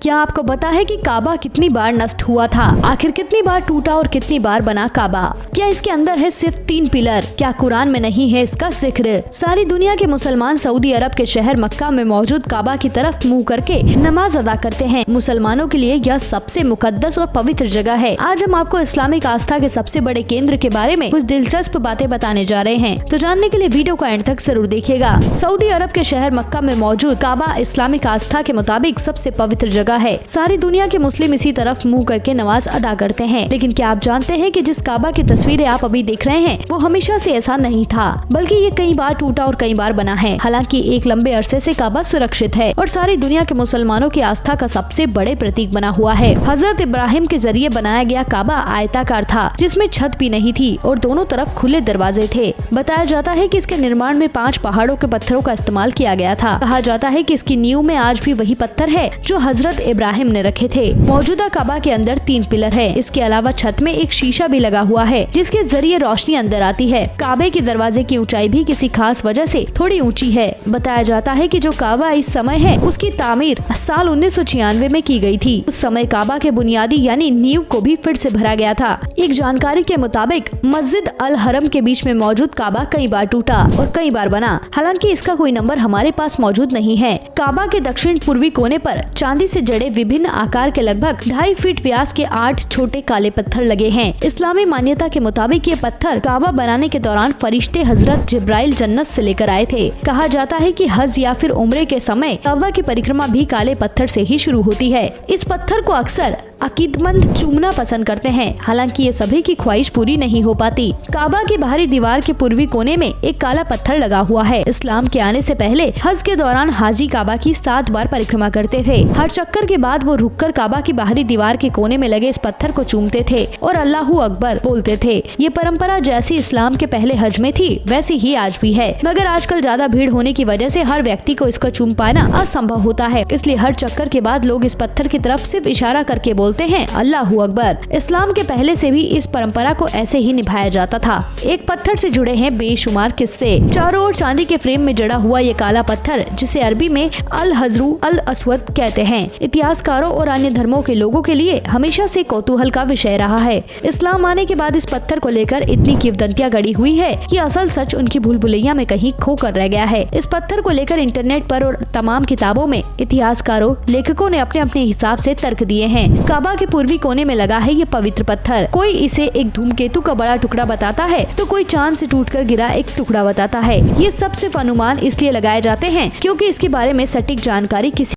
क्या आपको पता है कि काबा कितनी बार नष्ट हुआ था? आखिर कितनी बार टूटा और कितनी बार बना काबा? क्या इसके अंदर है सिर्फ 3 पिलर? क्या कुरान में नहीं है इसका जिक्र? सारी दुनिया के मुसलमान सऊदी अरब के शहर मक्का में मौजूद काबा की तरफ मुंह करके नमाज अदा करते हैं। मुसलमानों के लिए यह सबसे मुकद्दस और पवित्र जगह है। आज हम आपको इस्लामिक आस्था के सबसे बड़े केंद्र के बारे में कुछ दिलचस्प बातें बताने जा रहे हैं, तो जानने के लिए वीडियो को एंड तक जरूर देखिएगा। सऊदी अरब के शहर मक्का में मौजूद काबा इस्लामिक आस्था के मुताबिक सबसे पवित्र जगह है। सारी दुनिया के मुस्लिम इसी तरफ मुंह करके नमाज अदा करते हैं। लेकिन क्या आप जानते हैं कि जिस काबा की तस्वीरें आप अभी देख रहे हैं वो हमेशा से ऐसा नहीं था, बल्कि ये कई बार टूटा और कई बार बना है। हालांकि एक लंबे अरसे से काबा सुरक्षित है और सारी दुनिया के मुसलमानों की आस्था का सबसे बड़े प्रतीक बना हुआ है। हजरत इब्राहिम के जरिए बनाया गया काबा आयताकार था, जिसमें छत भी नहीं थी और दोनों तरफ खुले दरवाजे थे। बताया जाता है कि इसके निर्माण में 5 पहाड़ों के पत्थरों का इस्तेमाल किया गया था। कहा जाता है कि इसकी नींव में आज भी वही पत्थर है जो हजरत इब्राहिम ने रखे थे। मौजूदा काबा के अंदर 3 पिलर है। इसके अलावा छत में एक शीशा भी लगा हुआ है, जिसके जरिए रोशनी अंदर आती है। काबे के दरवाजे की ऊंचाई भी किसी खास वजह से थोड़ी ऊंची है। बताया जाता है कि जो काबा इस समय है उसकी तामीर साल 1996 में की गई थी। उस समय काबा के बुनियादी यानी नींव को भी फिर से भरा गया था। एक जानकारी के मुताबिक मस्जिद अल हरम के बीच में मौजूद काबा कई बार टूटा और कई बार बना। हालांकि इसका कोई नंबर हमारे पास मौजूद नहीं है। काबा के दक्षिण पूर्वी कोने पर चांदी से जड़े विभिन्न आकार के लगभग 2.5 फीट व्यास के 8 छोटे काले पत्थर लगे हैं। इस्लामी मान्यता के मुताबिक ये पत्थर काबा बनाने के दौरान फरिश्ते हजरत जिब्राइल जन्नत से लेकर आए थे। कहा जाता है कि हज या फिर उम्रे के समय काबा की परिक्रमा भी काले पत्थर से ही शुरू होती है। इस पत्थर को अक्सर अकीदमंद चूमना पसंद करते हैं। हालांकि ये सभी की ख्वाहिश पूरी नहीं हो पाती। काबा की बाहरी दीवार के पूर्वी कोने में एक काला पत्थर लगा हुआ है। इस्लाम के आने से पहले हज के दौरान हाजी काबा की 7 बार परिक्रमा करते थे। हर चक्कर के बाद वो रुककर काबा की बाहरी दीवार के कोने में लगे इस पत्थर को चूमते थे और अल्लाहू अकबर बोलते थे। ये परंपरा जैसी इस्लाम के पहले हज में थी वैसी ही आज भी है, मगर आजकल ज्यादा भीड़ होने की वजह से हर व्यक्ति को इसको चूम पाना असंभव होता है। इसलिए हर चक्कर के बाद लोग इस पत्थर की तरफ सिर्फ इशारा करके बोलते हैं अल्लाहू अकबर। इस्लाम के पहले से भी इस परंपरा को ऐसे ही निभाया जाता था। एक पत्थर से जुड़े हैं बेशुमार किस्से। चारों ओर चांदी के फ्रेम में जड़ा हुआ ये काला पत्थर, जिसे अरबी में अल हजरू अल अस्वद कहते हैं, इतिहासकारों और अन्य धर्मों के लोगों के लिए हमेशा से कौतूहल का विषय रहा है। इस्लाम आने के बाद इस पत्थर को लेकर इतनी किंवदंतियां गढ़ी हुई है कि असल सच उनकी भूल भुलैया में कहीं खो कर रह गया है। इस पत्थर को लेकर इंटरनेट पर और तमाम किताबों में इतिहासकारों लेखकों ने अपने अपने हिसाब से तर्क दिए हैं। काबा के पूर्वी कोने में लगा है ये पवित्र पत्थर। कोई इसे एक धूमकेतु का बड़ा टुकड़ा बताता है, तो कोई चांद से टूटकर गिरा एक टुकड़ा बताता है। ये सब सिर्फ अनुमान इसलिए लगाए जाते हैं क्योंकि इसके बारे में सटीक जानकारी किसी